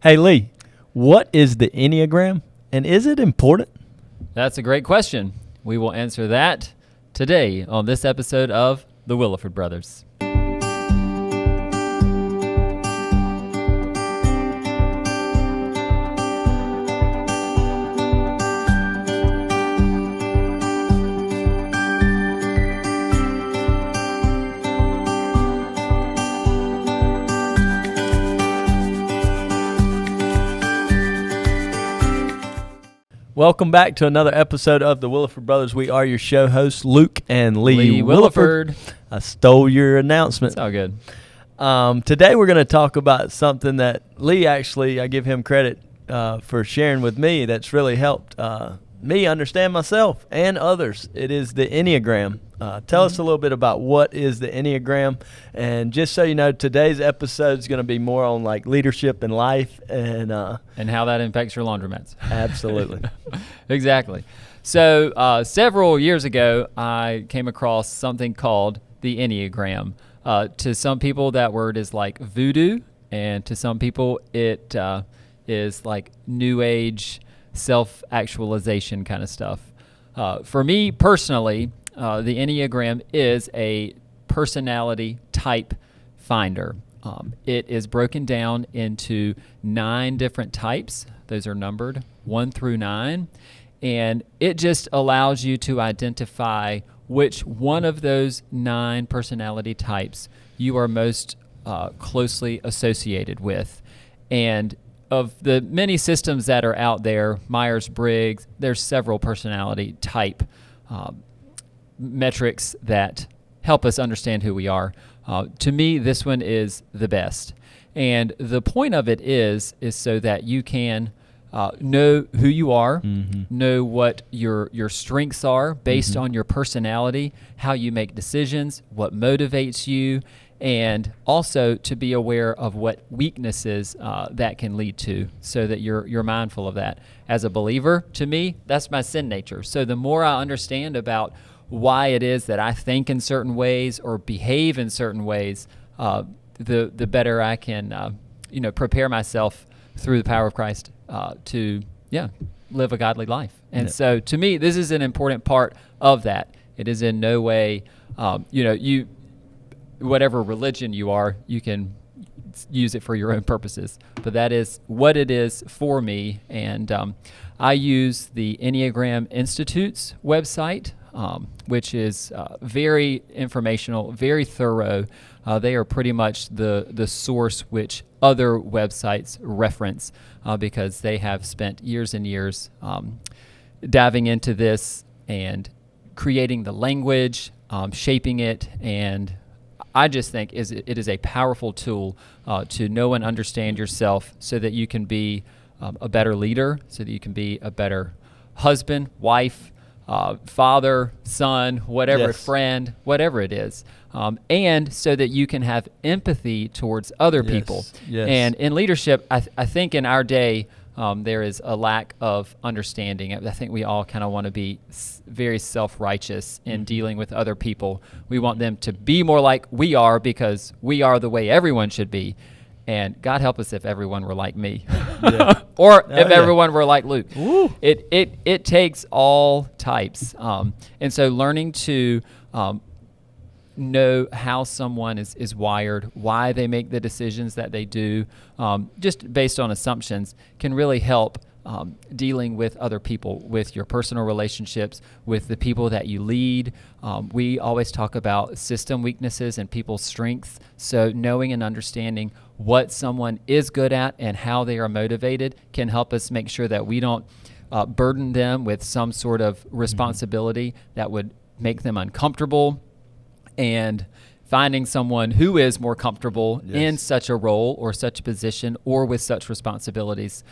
Hey, Lee, what is the Enneagram, and is it important? That's a great question. We will answer that today on this episode of The Williford Brothers. Welcome back to another episode of The Williford Brothers. We are your show hosts, Luke and Lee Williford. I stole your announcement. It's all good. Today we're going to talk about something that Lee actually, I give him credit for sharing with me that's really helped me understand myself and others. It is the Enneagram. Tell us a little bit about what is the Enneagram, and just so you know, today's episode is going to be more on like leadership and life and how that impacts your laundromats. Absolutely. Exactly. So several years ago, I came across something called the Enneagram. To some people, that word is like voodoo, and to some people, it is like new age self-actualization kind of stuff. For me personally, the Enneagram is a personality type finder. It is broken down into 9 different types. Those are numbered 1 through 9. And it just allows you to identify which one of those 9 personality types you are most closely associated with. And of the many systems that are out there, Myers-Briggs, there's several personality type metrics that help us understand who we are. To me, this one is the best. And the point of it is so that you can know who you are, know what your strengths are based on your personality, how you make decisions, what motivates you, and also to be aware of what weaknesses that can lead to, so that you're mindful of that. As a believer, to me, that's my sin nature. So the more I understand about why it is that I think in certain ways or behave in certain ways, the better I can prepare myself through the power of Christ to live a godly life. And so to me, this is an important part of that. It is in no way, whatever religion you are, you can use it for your own purposes. But that is what it is for me. And I use the Enneagram Institute's website, which is very informational, very thorough. They are pretty much the source which other websites reference because they have spent years and years diving into this and creating the language, shaping it, and I just think it is a powerful tool to know and understand yourself so that you can be a better leader, so that you can be a better husband, wife, father, son, whatever, friend, whatever it is, and so that you can have empathy towards other people. Yes. And in leadership, I think in our day, there is a lack of understanding. I think we all kind of want to be very self-righteous in dealing with other people. We want them to be more like we are because we are the way everyone should be. And God help us if everyone were like me, or if everyone were like Luke. It takes all types, and so learning to know how someone is wired, why they make the decisions that they do, just based on assumptions, can really help dealing with other people, with your personal relationships, with the people that you lead. We always talk about system weaknesses and people's strengths, so knowing and understanding what someone is good at and how they are motivated can help us make sure that we don't burden them with some sort of responsibility that would make them uncomfortable, and finding someone who is more comfortable in such a role or such a position or with such responsibilities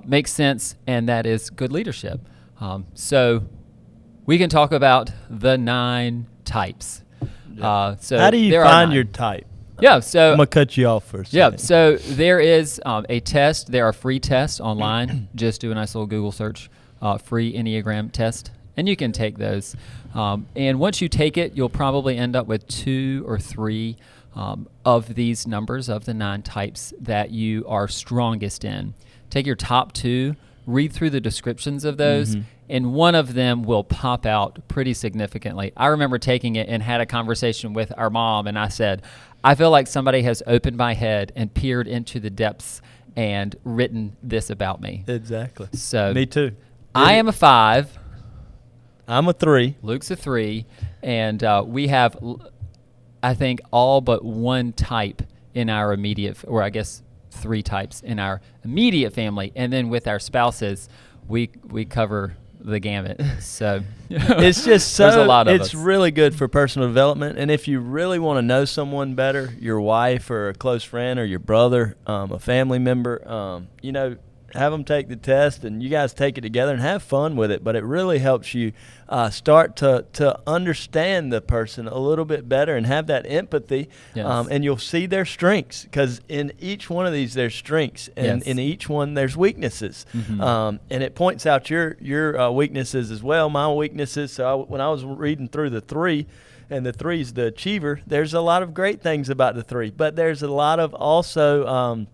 makes sense, and that is good leadership. So we can talk about the 9 types. So how do you find your type? Yeah, so I'm going to cut you off first. Yeah, so there is a test. There are free tests online. Just do a nice little Google search, free Enneagram test, and you can take those. And once you take it, you'll probably end up with 2 or 3 of these numbers, of the 9 types that you are strongest in. Take your top 2, read through the descriptions of those, and one of them will pop out pretty significantly. I remember taking it and had a conversation with our mom, and I said, I feel like somebody has opened my head and peered into the depths and written this about me. Exactly. So me too. I am a 5. I'm a 3. Luke's a 3, and we have, I think, all but one type in our immediate, or I guess 3 types in our immediate family, and then with our spouses, we cover the gamut. So it's just so there's a lot of it's us. really good for personal development. And if you really want to know someone better, your wife or a close friend or your brother, a family member, have them take the test, and you guys take it together and have fun with it. But it really helps you start to understand the person a little bit better and have that empathy. Yes. And you'll see their strengths, because in each one of these there's strengths, and Yes. in each one there's weaknesses. Mhm. And it points out your weaknesses as well, my weaknesses. So when I was reading through the 3, and the 3's the achiever, there's a lot of great things about the 3, but there's a lot of also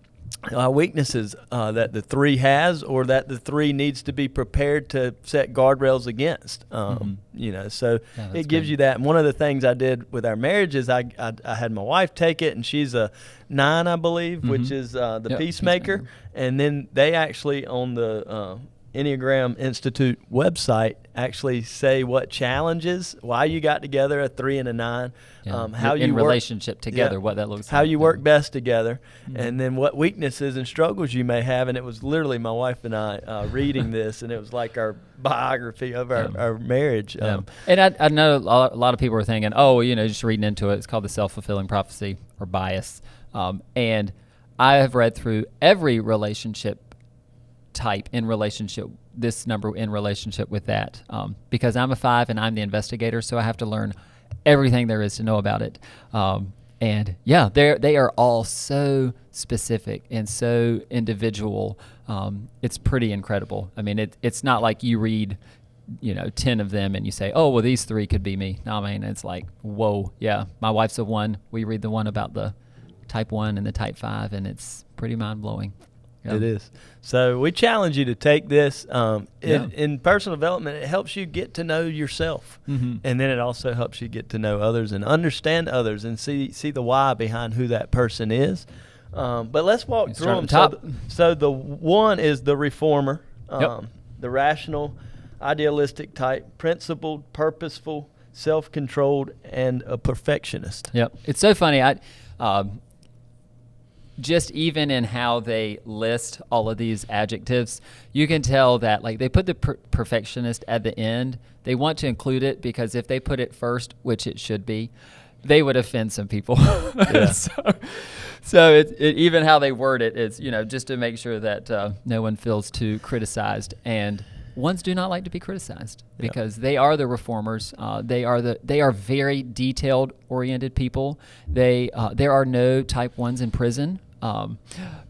weaknesses that the 3 has, or that the 3 needs to be prepared to set guardrails against. So it gives you that. And one of the things I did with our marriage is I had my wife take it, and she's a 9, I believe, which is the peacemaker. And then they actually on the Enneagram Institute website actually say what challenges, why you got together a 3 and a 9, how you in work, relationship together, what that looks like. how you work best together, and then what weaknesses and struggles you may have. And it was literally my wife and I reading this, and it was like our biography of our marriage. And I know a lot of people are thinking, just reading into it, it's called the self-fulfilling prophecy or bias. And I have read through every relationship type in relationship, this number in relationship with that, because I'm a 5 and I'm the investigator, so I have to learn everything there is to know about it. And yeah, they are all so specific and so individual. It's pretty incredible. I mean, it's not like you read 10 of them and you say, oh, well, these 3 could be me. No, I mean, it's like, whoa, yeah, my wife's a 1. We read the one about the type 1 and the type 5, and it's pretty mind-blowing. Yeah. It is. So we challenge you to take this. In personal development, it helps you get to know yourself. And then it also helps you get to know others and understand others and see the why behind who that person is. But let's walk through them. So the 1 is the reformer, the rational, idealistic type, principled, purposeful, self-controlled, and a perfectionist. Yep. It's so funny. Just even in how they list all of these adjectives, you can tell that like they put the perfectionist at the end. They want to include it because if they put it first, which it should be, they would offend some people. Yeah. So it even how they word it is, just to make sure that no one feels too criticized. And 1s do not like to be criticized because they are the reformers. They are very detailed oriented people. There are no type 1s in prison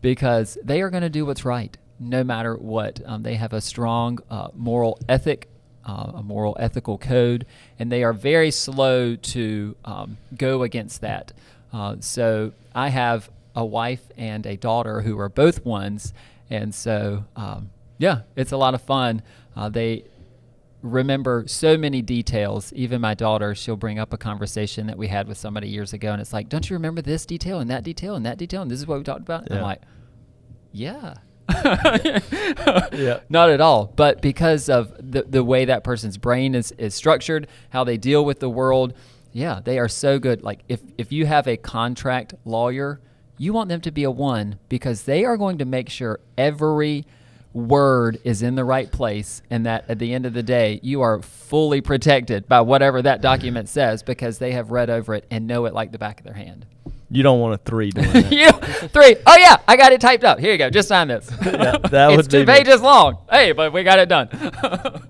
because they are going to do what's right no matter what. They have a strong moral ethic, a moral ethical code, and they are very slow to go against that. So I have a wife and a daughter who are both 1s, and so it's a lot of fun. They remember so many details. Even my daughter, she'll bring up a conversation that we had with somebody years ago, and it's like, don't you remember this detail and that detail and that detail, and this is what we talked about? And I'm like, yeah. Not at all. But because of the way that person's brain is structured, how they deal with the world, they are so good. Like if you have a contract lawyer, you want them to be a 1 because they are going to make sure every word is in the right place, and that at the end of the day you are fully protected by whatever that document says because they have read over it and know it like the back of their hand. You don't want a 3 doing that. 3. Oh yeah, I got it typed up. Here you go. Just sign this. That it's 2 pages long. Hey, but we got it done.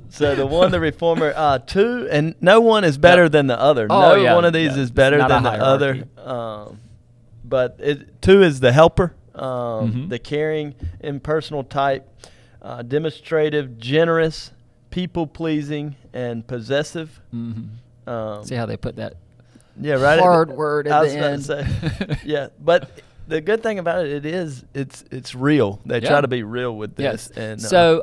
So the 1, the reformer, 2, and no one is better than the other. One of these is better than the other. But 2 is the helper, the caring, impersonal type, demonstrative, generous, people-pleasing, and possessive. See how they put that Yeah, right. hard word I at was the about end. to say, yeah, but the good thing about it's real. They Yeah. try to be real with this, Yes. and So,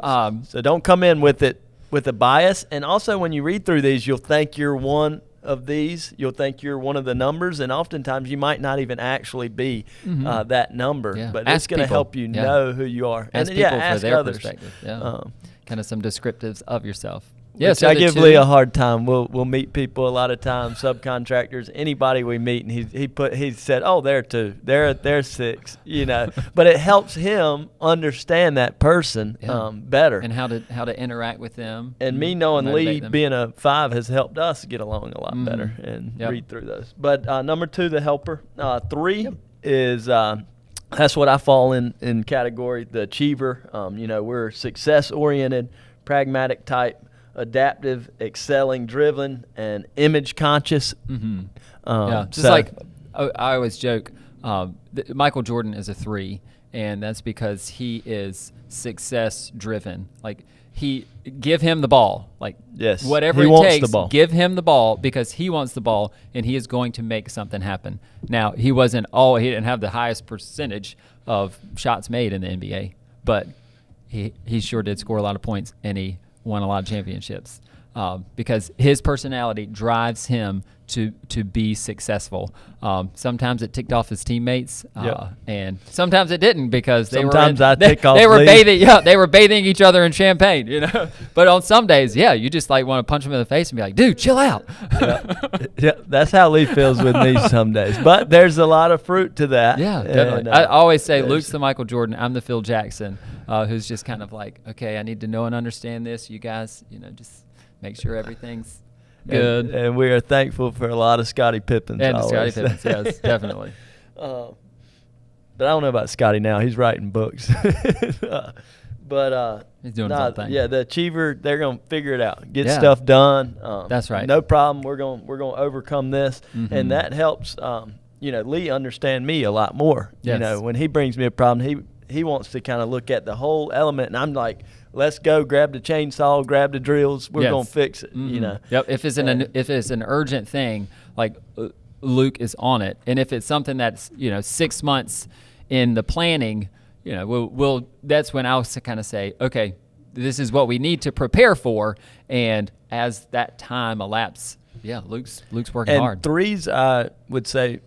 don't come in with it with a bias. And also, when you read through these, you'll think you're one of these. You'll think you're one of the numbers, and oftentimes you might not even actually be that number. Yeah. But Ask it's going to people. help you Yeah. know who you are, ask and people for ask their others. perspective. Yeah. Um, Kind of some descriptives of yourself. Yeah, Which so I the give two- Lee a hard time. We'll meet people a lot of times, subcontractors, anybody we meet, and he said, oh, they're 2, they're 6, But it helps him understand that person better. and how to interact with them. And me knowing motivate Lee them. being a 5 has helped us get along a lot better and read through those. But number 2, the helper. 3 is that's what I fall in category, the achiever. We're success oriented, pragmatic type, adaptive, excelling, driven, and image conscious. Just like I always joke, Michael Jordan is a 3, and that's because he is success driven. Like give him the ball, like yes, whatever he it wants takes. the ball. Give him the ball because he wants the ball, and he is going to make something happen. Now he didn't have the highest percentage of shots made in the NBA, but he sure did score a lot of points, and he won a lot of championships because his personality drives him to be successful. Sometimes it ticked off his teammates, and sometimes it didn't because they were bathing each other in champagne, But on some days, you just like want to punch him in the face and be like, "Dude, chill out." Yeah, that's how Lee feels with me some days. But there's a lot of fruit to that. Yeah, definitely. I always say Luke's the Michael Jordan. I'm the Phil Jackson, who's just kind of like, okay, I need to know and understand this. You guys, just make sure everything's good. And we are thankful for a lot of Scottie Pippens. And Scottie Pippens, yes, definitely. But I don't know about Scottie now. He's writing books. But he's doing his own thing. Yeah, the achiever, they're gonna figure it out, get stuff done. That's right. No problem. We're gonna overcome this, and that helps. Lee understand me a lot more. Yes. When he brings me a problem, he wants to kind of look at the whole element, and I'm like, let's go, grab the chainsaw, grab the drills. We're gonna fix it. Yep. If it's an urgent thing, like Luke is on it, and if it's something that's 6 months in the planning, we'll that's when I'll kind of say, okay, this is what we need to prepare for, and as that time elapses, Luke's working hard. And 3s,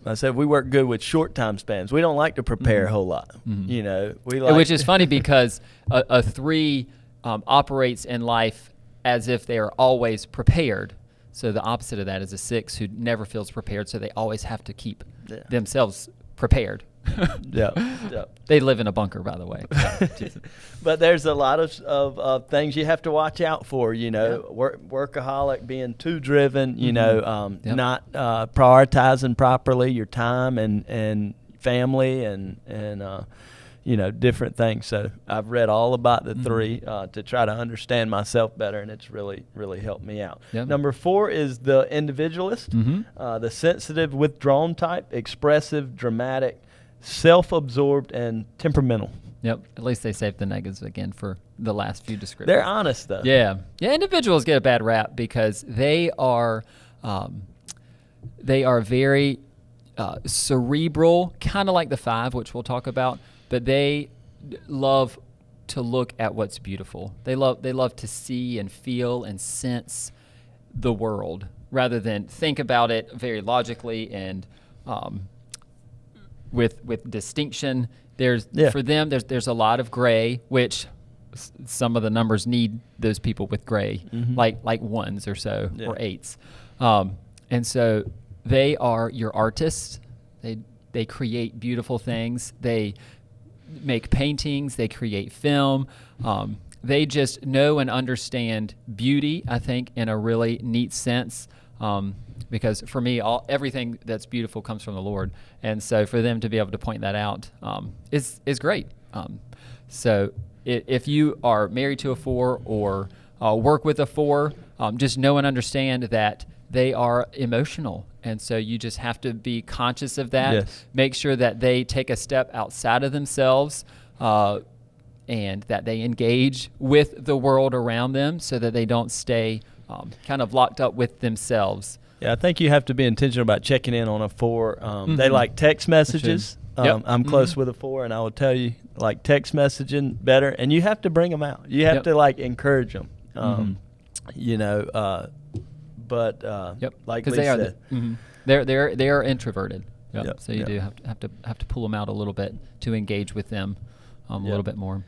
I said we work good with short time spans. We don't like to prepare a whole lot. We like, which is funny because a 3 operates in life as if they are always prepared. So the opposite of that is a 6 who never feels prepared, so they always have to keep themselves prepared. Yeah. They live in a bunker, by the way. But there's a lot of things you have to watch out for. Workaholic, being too driven. Not prioritizing properly your time and family and different things. So I've read all about the 3 to try to understand myself better, and it's really, really helped me out. Yep. Number 4 is the individualist, the sensitive, withdrawn type, expressive, dramatic, self-absorbed, and temperamental. Yep. At least they saved the negatives again for the last few descriptors. They're honest, though. Yeah. Individuals get a bad rap because they are very cerebral, kind of like the 5, which we'll talk about. But they love to look at what's beautiful. They love to see and feel and sense the world rather than think about it very logically and with distinction. For them, there's a lot of gray, which some of the numbers need those people with gray, like 1s or so or 8s, and so they are your artists. They create beautiful things. They make paintings. They create film. They just know and understand beauty, I think, in a really neat sense. Because for me, everything that's beautiful comes from the Lord, and so for them to be able to point that out is great. So if you are married to a 4 or work with a 4, just know and understand that they are emotional, and so you just have to be conscious of that. Yes. Make sure that they take a step outside of themselves, and that they engage with the world around them, so that they don't stay kind of locked up with themselves. Yeah, I think you have to be intentional about checking in on a 4. They like text messages. I'm close with a 4, and I will tell you, like text messaging better, and you have to bring them out. You have to like encourage them. You know, but like Lee said, they are introverted. So you do have to pull them out a little bit to engage with them a little bit more.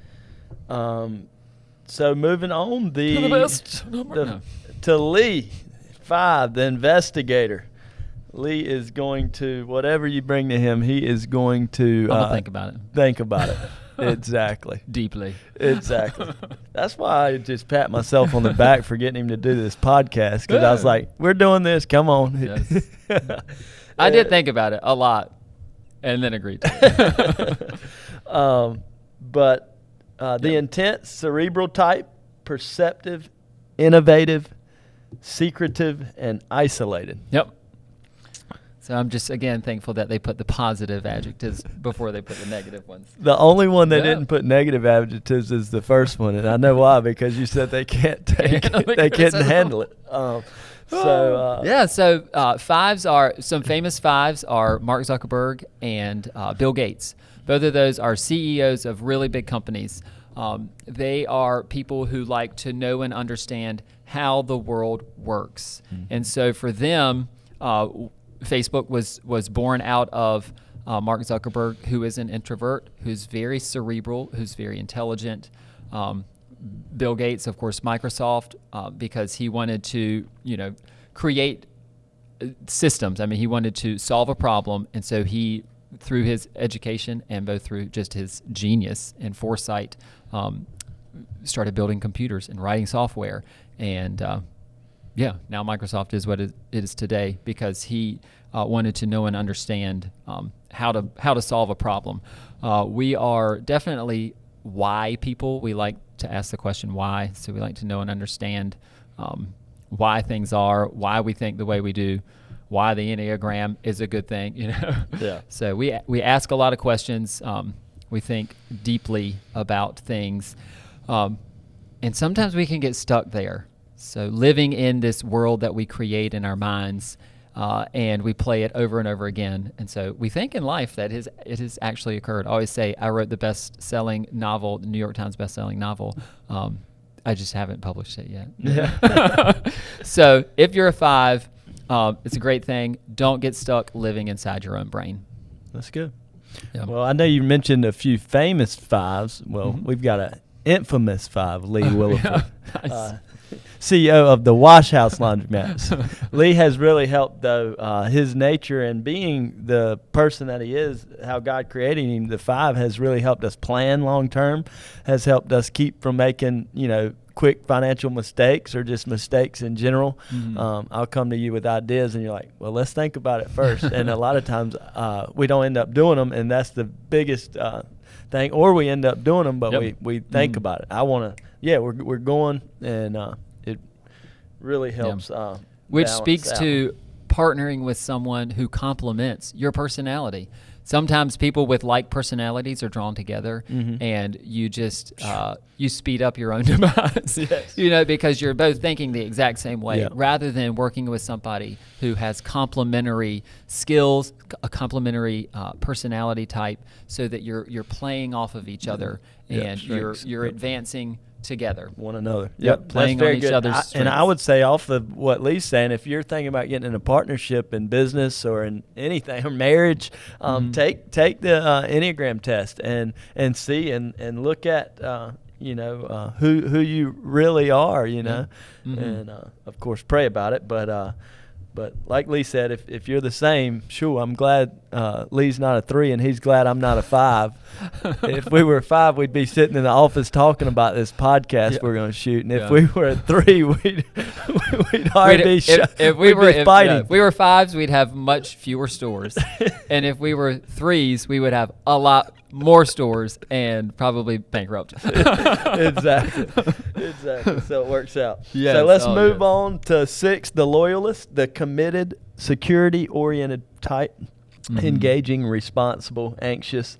So moving on, To the best. To Lee, 5, the investigator. Lee is going to, whatever you bring to him, he is going to think about it. Think about it. Exactly. Deeply. Exactly. That's why I just pat myself on the back for getting him to do this podcast, because I was like, we're doing this. Come on. Yes. I did think about it a lot and then agreed to it. But the intense, cerebral type, perceptive, innovative, secretive, and isolated. Yep. So I'm just, again, thankful that they put the positive adjectives before they put the negative ones. The only one they didn't put negative adjectives is the first one, and I know why, because you said they can't take it. They couldn't handle it. So 5s are, some famous 5s are Mark Zuckerberg and Bill Gates. Both of those are CEOs of really big companies. They are people who like to know and understand how the world works. And so for them, Facebook was born out of Mark Zuckerberg, who is an introvert, who's very cerebral, who's very intelligent. Bill Gates, of course, Microsoft, because he wanted to, create systems. I mean, he wanted to solve a problem, and so he, through his education and both through just his genius and foresight, started building computers and writing software. And now Microsoft is what it is today, because he wanted to know and understand how to solve a problem. We are definitely why people. We like to ask the question why, so we like to know and understand why things are, why we think the way we do, why the Enneagram is a good thing. Yeah. So we ask a lot of questions. We think deeply about things, and sometimes we can get stuck there. So living in this world that we create in our minds, and we play it over and over again. And so we think in life that it has actually occurred. I always say I wrote the best-selling novel, the New York Times best-selling novel. I just haven't published it yet. Yeah. So if you're a 5, it's a great thing. Don't get stuck living inside your own brain. That's good. Yeah. Well, I know you mentioned a few famous 5s. Well, we've got an infamous 5, Lee Williford. Nice. CEO of the Wash House Laundromats. Lee has really helped, though, his nature and being the person that he is, how God created him. The 5 has really helped us plan long term, has helped us keep from making, quick financial mistakes or just mistakes in general. I'll come to you with ideas, and you're like, well, let's think about it first. And a lot of times we don't end up doing them, and that's the biggest thing. Or we end up doing them, but we think about it. I want to, we're going, and it really helps. Which speaks to partnering with someone who complements your personality. Sometimes people with like personalities are drawn together, and you just you speed up your own demise. Yes. Because you're both thinking the exact same way, rather than working with somebody who has complementary skills, a complementary personality type, so that you're playing off of each other, and you're advancing together. One another. Playing on each other's strengths. And I would say, off of what Lee's saying, if you're thinking about getting in a partnership in business or in anything, or marriage, take the Enneagram test and see and look at who you really are, and of course pray about it. But like Lee said, if you're the same, sure, I'm glad Lee's not a 3 and he's glad I'm not a 5. If we were 5, we'd be sitting in the office talking about this podcast we're going to shoot. And if we were a 3, we'd already be fighting. If we were 5s, we'd have much fewer stores. And if we were 3s, we would have a lot more stores and probably bankrupt. Exactly. So it works out. Yes. So let's move on to 6, the loyalist, the committed, security-oriented type, engaging, responsible, anxious,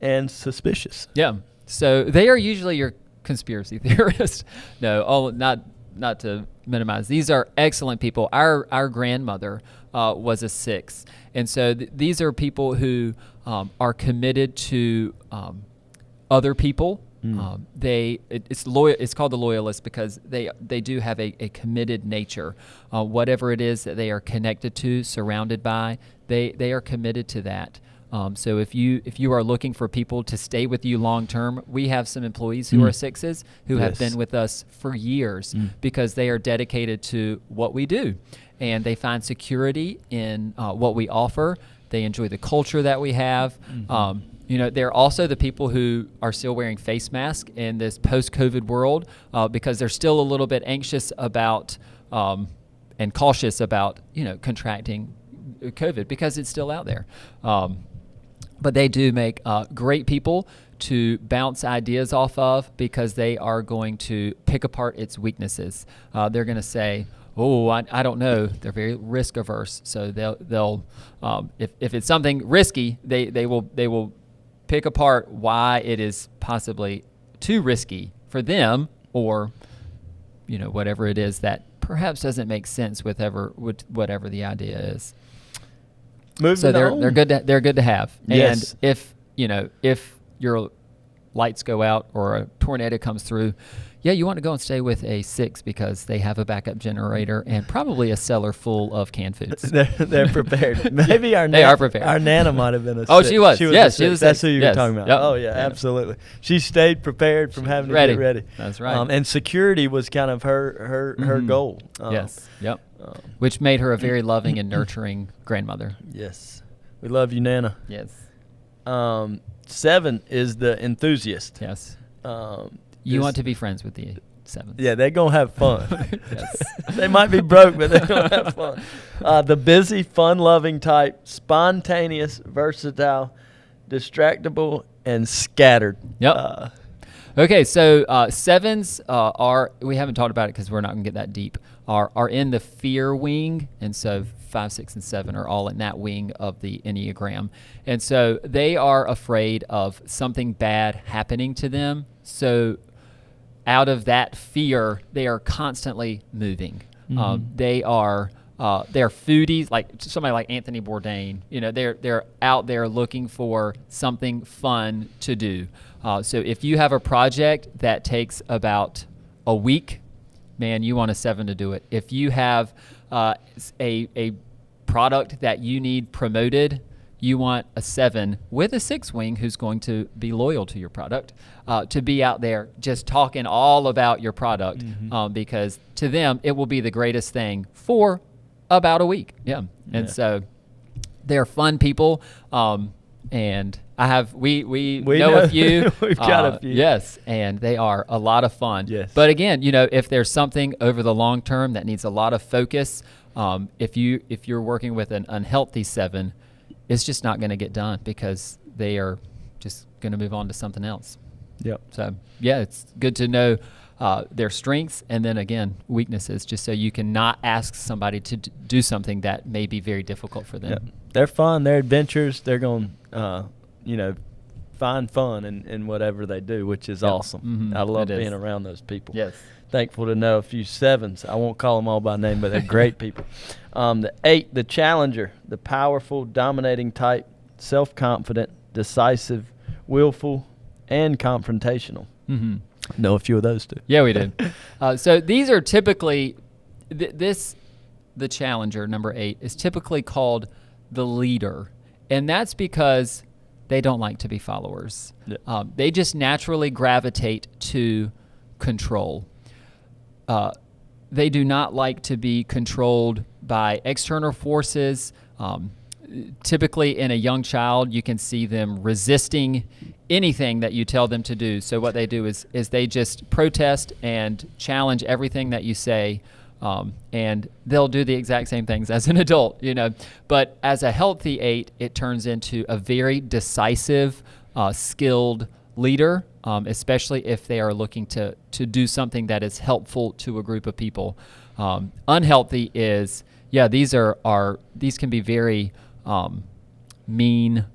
and suspicious. Yeah. So they are usually your conspiracy theorists. No, not not to minimize. These are excellent people. Our grandmother was a 6, and so these are people who are committed to other people. It's called the loyalist because they do have a committed nature. Whatever it is that they are connected to, surrounded by, they are committed to that. So if you are looking for people to stay with you long term, we have some employees who are 6s who have been with us for years because they are dedicated to what we do, and they find security in what we offer. They enjoy the culture that we have. They're also the people who are still wearing face masks in this post-COVID world because they're still a little bit anxious about and cautious about, contracting COVID because it's still out there. But they do make great people to bounce ideas off of because they are going to pick apart its weaknesses. They're going to say, oh, I don't know. They're very risk averse. So they'll if it's something risky, they will pick apart why it is possibly too risky for them, or whatever it is that perhaps doesn't make sense with whatever the idea is. So they're good to have. Yes. And if your lights go out or a tornado comes through, you want to go and stay with a 6 because they have a backup generator and probably a cellar full of canned foods. They're prepared. Maybe they are prepared. Our Nana might have been a 6. Oh, she was. She was yes, she was. That's who you were talking about. Yep. Oh, yeah, absolutely. She stayed prepared from having to get ready. That's right. And security was kind of her goal. Yes. Yep. Which made her a very loving and nurturing grandmother. Yes. We love you, Nana. Yes. 7 is the enthusiast. Yes. You want to be friends with the 7s. Yeah, they're going to have fun. Yes. They might be broke, but they're going to have fun. The busy, fun-loving type, spontaneous, versatile, distractible, and scattered. Yep. Okay, so 7s are, we haven't talked about it because we're not going to get that deep, are in the fear wing, and so 5, 6, and 7 are all in that wing of the Enneagram. And so they are afraid of something bad happening to them. So out of that fear, they are constantly moving. They're foodies, like somebody like Anthony Bourdain. They're out there looking for something fun to do. So if you have a project that takes about a week, man, you want a 7 to do it. If you have a product that you need promoted, you want a 7 with a 6 wing who's going to be loyal to your product, to be out there just talking all about your product, because to them it will be the greatest thing for about a week. And so they're fun people, and we know a few. We've got a few. Yes, and they are a lot of fun. Yes. But again, if there's something over the long term that needs a lot of focus, if you're working with an unhealthy 7, it's just not going to get done because they are just going to move on to something else. Yep. So it's good to know their strengths and then again weaknesses, just so you can not ask somebody to do something that may be very difficult for them. Yep. They're fun. They're adventurous. They're going find fun in whatever they do, which is awesome. I love being around those people. Yes. Thankful to know a few 7s. I won't call them all by name, but they're great people. The 8, the challenger, the powerful, dominating type, self-confident, decisive, willful, and confrontational. Know a few of those too. Yeah, we do. So these are typically, the challenger, number 8, is typically called the leader. And that's because they don't like to be followers. Yeah. They just naturally gravitate to control. They do not like to be controlled by external forces. Typically in a young child, you can see them resisting anything that you tell them to do. So what they do is they just protest and challenge everything that you say, and they'll do the exact same things as an adult, But as a healthy 8, it turns into a very decisive, skilled leader, especially if they are looking to do something that is helpful to a group of people. Unhealthy is, these can be very mean,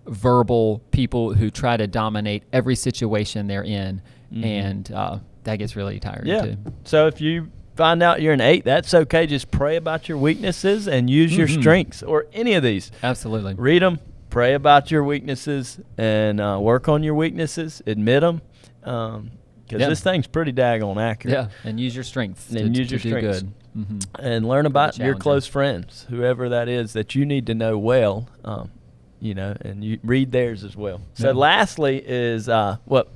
verbal people who try to dominate every situation they're in, and that gets really tiring too. So if you find out you're an 8, that's okay. Just pray about your weaknesses and use your strengths, or any of these. Absolutely. Read them, pray about your weaknesses, and work on your weaknesses. Admit them, because this thing's pretty daggone accurate. Yeah, and use your strengths And to use your do strengths. good. And learn about your challenging. close friends, whoever that is that you need to know well, and you read theirs as well. So lastly is what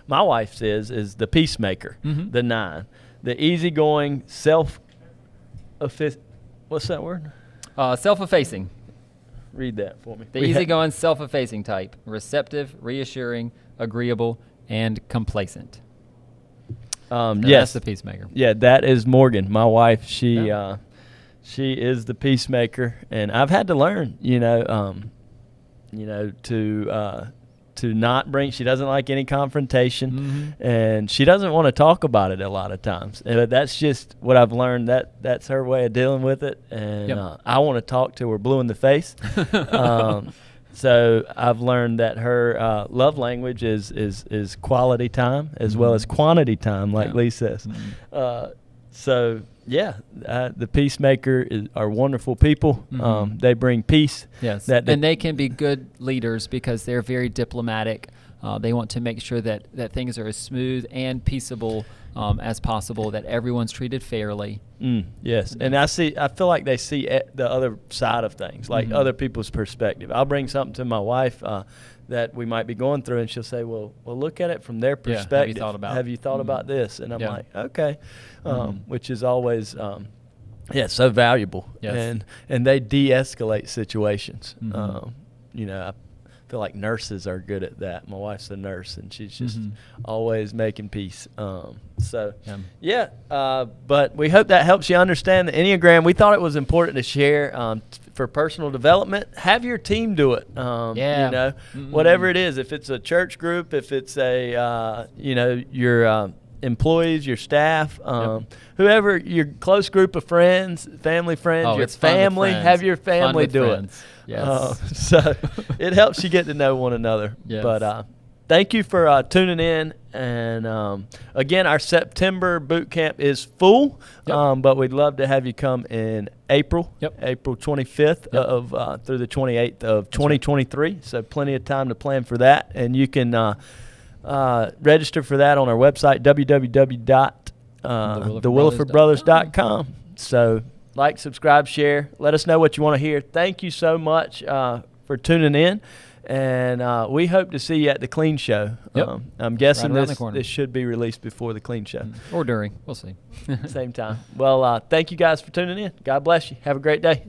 my wife says is the peacemaker, the 9, the easygoing what's that word? Self-effacing. Read that for me. The easygoing, self-effacing type. Receptive, reassuring, agreeable, and complacent. Yes, That's the peacemaker. Yeah, that is Morgan, my wife. She is the peacemaker, and I've had to learn, to not bring. She doesn't like any confrontation, and she doesn't want to talk about it a lot of times. But that's just what I've learned. That's her way of dealing with it, and I want to talk till we're blue in the face. So I've learned that her love language is quality time as well as quantity time, like Lee says. The peacemaker are wonderful people. They bring peace. Yes, and they can be good leaders because they're very diplomatic. They want to make sure that things are as smooth and peaceable as possible, that everyone's treated fairly. Yes, and I feel like they see the other side of things, like other people's perspective. I'll bring something to my wife that we might be going through, and she'll say, well, look at it from their perspective. Have you thought about this? And I'm like, okay, which is always so valuable. Yes. And they de-escalate situations. I feel like nurses are good at that. My wife's a nurse, and she's just always making peace. But we hope that helps you understand the Enneagram. We thought it was important to share for personal development. Have your team do it. Whatever it is. If it's a church group, if it's a your employees, your staff, whoever, your close group of friends, family friends, your family, have your family do it. Yes. So it helps you get to know one another. Yes. But thank you for tuning in. And again, our September boot camp is full, but we'd love to have you come in April, April 25th of through the 28th of 2023. Right. So plenty of time to plan for that. And you can register for that on our website, www.thewillifordbrothers.com. So like, subscribe, share. Let us know what you want to hear. Thank you so much for tuning in. And we hope to see you at the Clean Show. I'm guessing this should be released before the Clean Show. Or during. We'll see. Same time. Well, thank you guys for tuning in. God bless you. Have a great day.